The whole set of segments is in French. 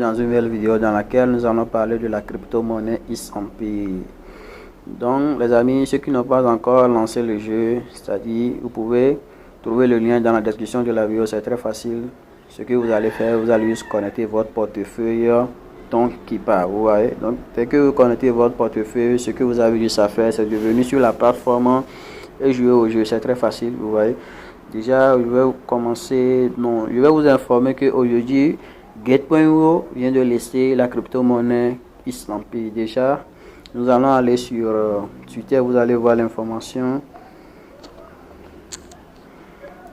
dans une nouvelle vidéo dans laquelle nous allons parler de la crypto-monnaie XMP. Donc les amis, ceux qui n'ont pas encore lancé le jeu, c'est-à-dire vous pouvez trouver le lien dans la description de la vidéo, c'est très facile. Ce que vous allez faire, vous allez juste connecter votre portefeuille donc qui part, vous voyez. Donc dès que vous connectez votre portefeuille, ce que vous avez juste à faire, c'est de venir sur la plateforme et jouer au jeu, c'est très facile, vous voyez. Déjà, je vais commencer, je vais vous informer qu'aujourd'hui, Gate.io vient de lister la crypto-monnaie XMP. Déjà, nous allons aller sur Twitter, vous allez voir l'information.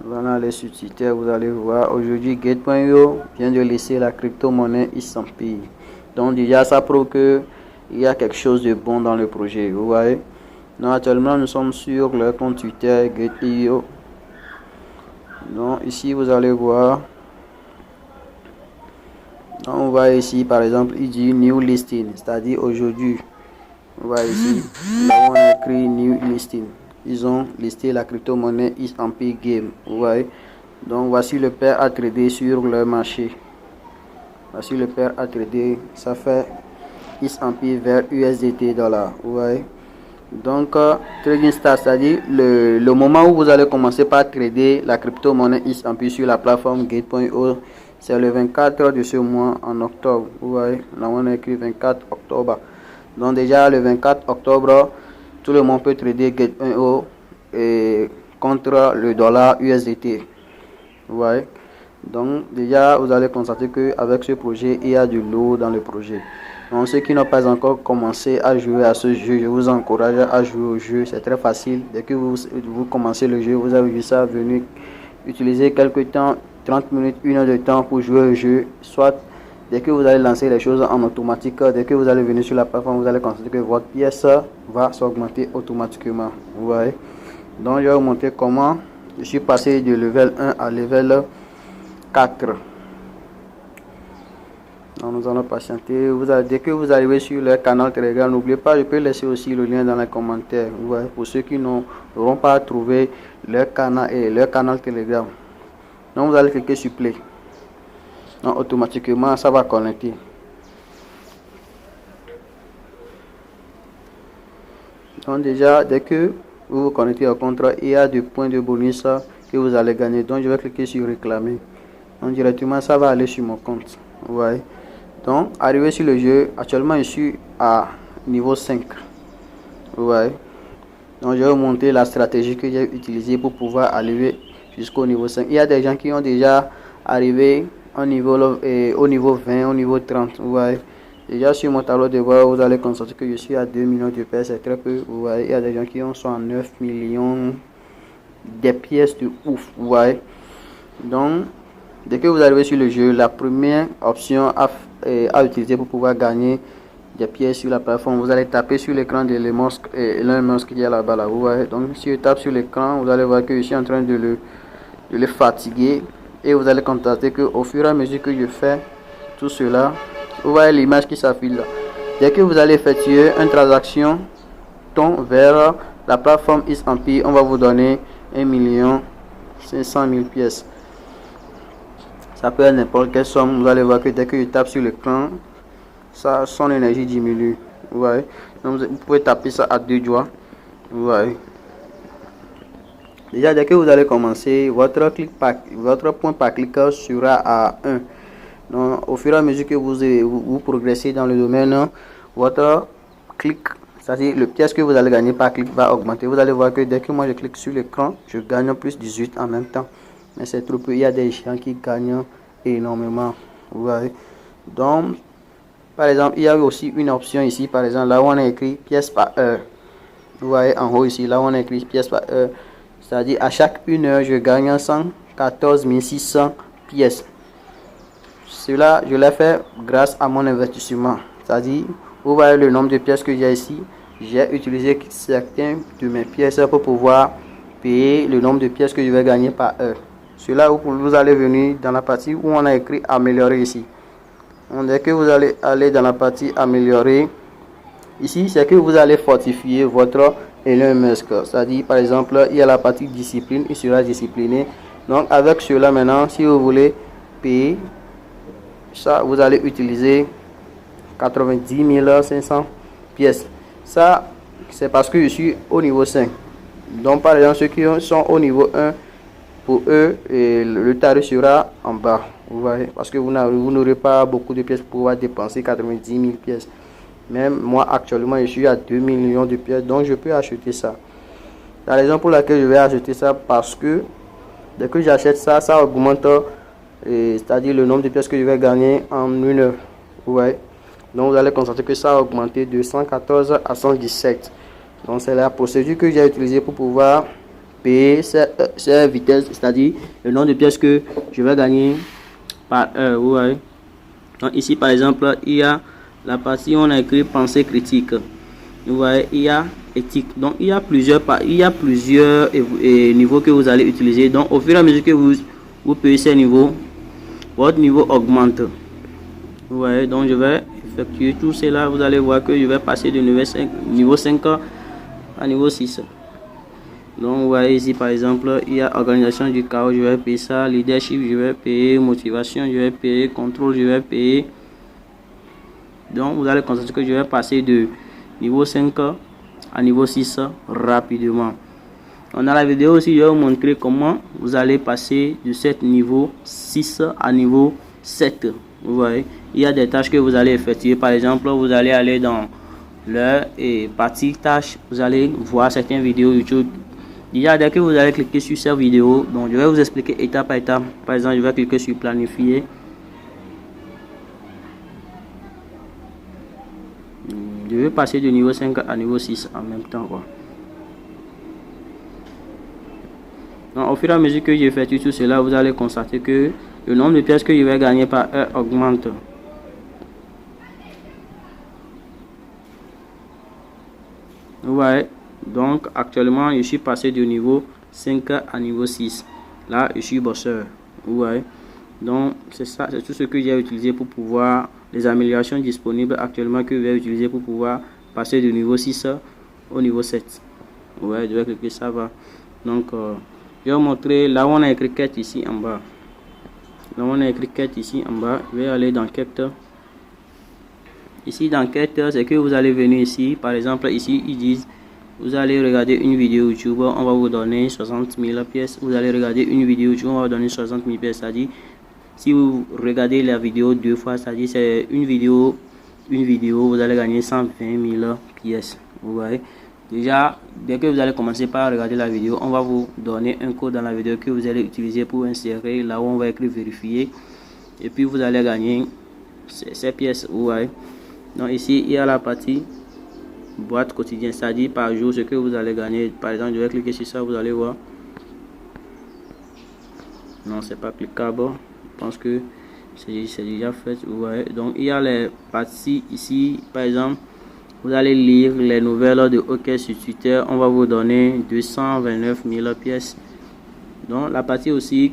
Nous allons aller sur Twitter, vous allez voir. Aujourd'hui, Gate.io vient de lister la crypto-monnaie XMP. Donc déjà, ça prouve qu'il y a quelque chose de bon dans le projet, vous voyez. Donc actuellement, nous sommes sur le compte Twitter Gate.io. Donc ici vous allez voir, donc, on voit ici par exemple il dit new listing, c'est-à-dire aujourd'hui. On voit ici, là on a écrit new listing, ils ont listé la crypto-monnaie XMP Game, vous voyez. Donc voici le pair à trader sur le marché. Voici le pair à trader, ça fait XMP vers USDT $, vous voyez. Donc trading start, c'est-à-dire le moment où vous allez commencer par trader la crypto-monnaie XMP sur la plateforme Gate.io, c'est le 24 de ce mois en octobre, vous voyez. Là on a écrit 24 octobre. Donc déjà le 24 octobre, tout le monde peut trader Gate.io et contre le dollar USDT, vous voyez. Donc déjà vous allez constater que avec ce projet il y a du lourd dans le projet. Donc ceux qui n'ont pas encore commencé à jouer à ce jeu, je vous encourage à jouer au jeu, c'est très facile. Dès que vous commencez le jeu, vous avez vu ça, venir utiliser quelques temps, 30 minutes, 1 heure de temps pour jouer au jeu. Soit dès que vous allez lancer les choses en automatique, dès que vous allez venir sur la plateforme, vous allez constater que votre pièce va s'augmenter automatiquement, vous voyez. Donc je vais vous montrer comment je suis passé de level 1 à level 4. Donc nous allons patienter. Dès que vous arrivez sur le canal Telegram, n'oubliez pas, je peux laisser aussi le lien dans les commentaires. Ouais, pour ceux qui n'auront pas trouvé leur canal Telegram. Donc vous allez cliquer sur Play. Donc automatiquement ça va connecter. Donc déjà, dès que vous vous connectez au contrat, il y a des points de bonus que vous allez gagner. Donc je vais cliquer sur réclamer. Donc directement ça va aller sur mon compte. Vous voyez. Donc arrivé sur le jeu, actuellement je suis à niveau 5, vous voyez. Donc je vais vous montrer la stratégie que j'ai utilisée pour pouvoir arriver jusqu'au niveau 5. Il y a des gens qui ont déjà arrivé au niveau 20, au niveau 30, vous voyez. Déjà sur mon tableau de bord, vous allez constater que je suis à 2 millions de pièces, c'est très peu, vous voyez. Il y a des gens qui sont à 9 millions des pièces de ouf, vous voyez. Donc dès que vous arrivez sur le jeu, la première option à utiliser pour pouvoir gagner des pièces sur la plateforme, vous allez taper sur l'écran de Elon Musk qui est là-bas, là, vous voyez. Donc si je tape sur l'écran, vous allez voir que je suis en train de le fatiguer, et vous allez constater que au fur et à mesure que je fais tout cela, vous voyez l'image qui s'affiche là. Dès que vous allez effectuer une transaction vers la plateforme XMP, on va vous donner 1 500 000 pièces. Ça peut être n'importe quelle somme. Vous allez voir que dès que je tape sur l'écran, son énergie diminue, vous voyez. Donc vous pouvez taper ça à 2 doigts, vous voyez. Déjà dès que vous allez commencer, votre point par clic sera à 1. Donc au fur et à mesure que vous progressez dans le domaine, votre clic, c'est-à-dire le pièce que vous allez gagner par clic, va augmenter. Vous allez voir que dès que moi je clique sur l'écran, je gagne plus 18 en même temps. Mais c'est trop peu. Il y a des gens qui gagnent énormément, vous voyez. Donc par exemple, il y a aussi une option ici, par exemple, là où on a écrit pièce par heure, vous voyez en haut ici, là où on a écrit pièce par heure, c'est-à-dire à chaque 1 heure je gagne 114 600 pièces. Cela je l'ai fait grâce à mon investissement, c'est-à-dire vous voyez le nombre de pièces que j'ai ici. J'ai utilisé certaines de mes pièces pour pouvoir payer le nombre de pièces que je vais gagner par heure. Cela vous allez venir dans la partie où on a écrit améliorer ici. Donc, dès que vous allez aller dans la partie améliorer, ici c'est que vous allez fortifier votre Elon Musk. C'est-à-dire par exemple il y a la partie discipline, il sera discipliné. Donc avec cela maintenant, si vous voulez payer ça vous allez utiliser 90 500 pièces. Ça c'est parce que je suis au niveau 5. Donc par exemple ceux qui sont au niveau 1, pour eux et le tarif sera en bas, vous voyez, parce que vous n'aurez pas beaucoup de pièces pour pouvoir dépenser 90 000 pièces. Même moi actuellement je suis à 2 millions de pièces, donc je peux acheter ça. La raison pour laquelle je vais acheter ça, parce que dès que j'achète ça, ça augmente, c'est-à-dire le nombre de pièces que je vais gagner en une heure, vous voyez. Donc vous allez constater que ça a augmenté de 114 à 117. Donc c'est la procédure que j'ai utilisée pour pouvoir payer cette vitesse, c'est-à-dire le nombre de pièces que je vais gagner par heure, vous voyez. Donc ici par exemple il y a la partie où on a écrit pensée critique, vous voyez, il y a éthique. Donc il y a plusieurs niveaux que vous allez utiliser. Donc au fur et à mesure que vous payez ces niveaux, votre niveau augmente, vous voyez. Donc je vais effectuer tout cela, vous allez voir que je vais passer de niveau 5 à niveau 6. Donc vous voyez ici par exemple il y a organisation du chaos, je vais payer ça, leadership je vais payer, motivation je vais payer, contrôle je vais payer. Donc vous allez constater que je vais passer de niveau 5 à niveau 6 rapidement. On a la vidéo aussi, je vais vous montrer comment vous allez passer de ce niveau 6 à niveau 7. Vous voyez, il y a des tâches que vous allez effectuer. Par exemple, vous allez aller dans leur partie tâches, vous allez voir certaines vidéos YouTube. Déjà, dès que vous allez cliquer sur cette vidéo, donc je vais vous expliquer étape par étape. Par exemple, je vais cliquer sur planifier. Je vais passer de niveau 5 à niveau 6 en même temps, quoi. Donc, au fur et à mesure que j'effectue tout cela, vous allez constater que le nombre de pièces que je vais gagner par heure augmente. Vous voyez, donc actuellement je suis passé du niveau 5 à niveau 6. Là je suis bosseur, vous voyez. Donc c'est ça, c'est tout ce que j'ai utilisé pour pouvoir, les améliorations disponibles actuellement que je vais utiliser pour pouvoir passer du niveau 6 au niveau 7. Vous voyez, je vais cliquer, ça va. Donc je vais vous montrer là où on a écrit quête ici en bas. Là où on a écrit quête ici en bas, je vais aller dans quête. Ici dans quête, c'est que vous allez venir ici, par exemple ici ils disent vous allez regarder une vidéo YouTube, on va vous donner 60 000 pièces. Vous allez regarder une vidéo YouTube, on va vous donner 60 000 pièces. C'est-à-dire si vous regardez la vidéo 2 fois, c'est-à-dire c'est une vidéo, vous allez gagner 120 000 pièces. Vous voyez, déjà dès que vous allez commencer par regarder la vidéo, on va vous donner un code dans la vidéo que vous allez utiliser pour insérer là où on va écrire vérifier, et puis vous allez gagner ces pièces. Vous voyez, donc ici il y a la partie boîte quotidienne, c'est-à-dire par jour ce que vous allez gagner. Par exemple, je vais cliquer sur ça, vous allez voir. Non, c'est pas cliquable, je pense que c'est déjà fait, vous voyez. Donc il y a les parties ici, par exemple vous allez lire les nouvelles de hockey sur Twitter, on va vous donner 229 000 pièces. Donc la partie aussi,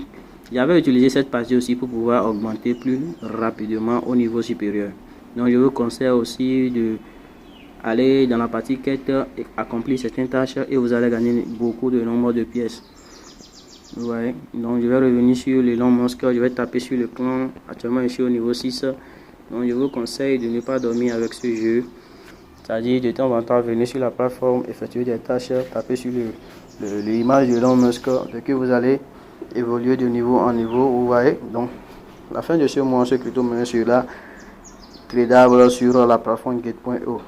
j'avais utilisé cette partie aussi pour pouvoir augmenter plus rapidement au niveau supérieur. Donc je vous conseille aussi de aller dans la partie quête et accomplir certaines tâches et vous allez gagner beaucoup de nombre de pièces. Vous voyez, donc je vais revenir sur Elon Musk, je vais taper sur le clan. Actuellement je suis au niveau 6. Donc je vous conseille de ne pas dormir avec ce jeu, c'est-à-dire de temps en temps venir sur la plateforme, effectuer des tâches, taper sur l'image de Elon Musk, de que vous allez évoluer de niveau en niveau. Vous voyez, donc la fin de ce mois c'est plutôt mené sur la tradable sur la plateforme Gate.io.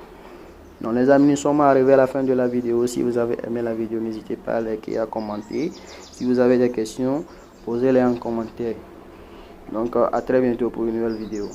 Donc les amis, nous sommes arrivés à la fin de la vidéo. Si vous avez aimé la vidéo, n'hésitez pas à liker et à commenter. Si vous avez des questions, posez-les en commentaire. Donc à très bientôt pour une nouvelle vidéo.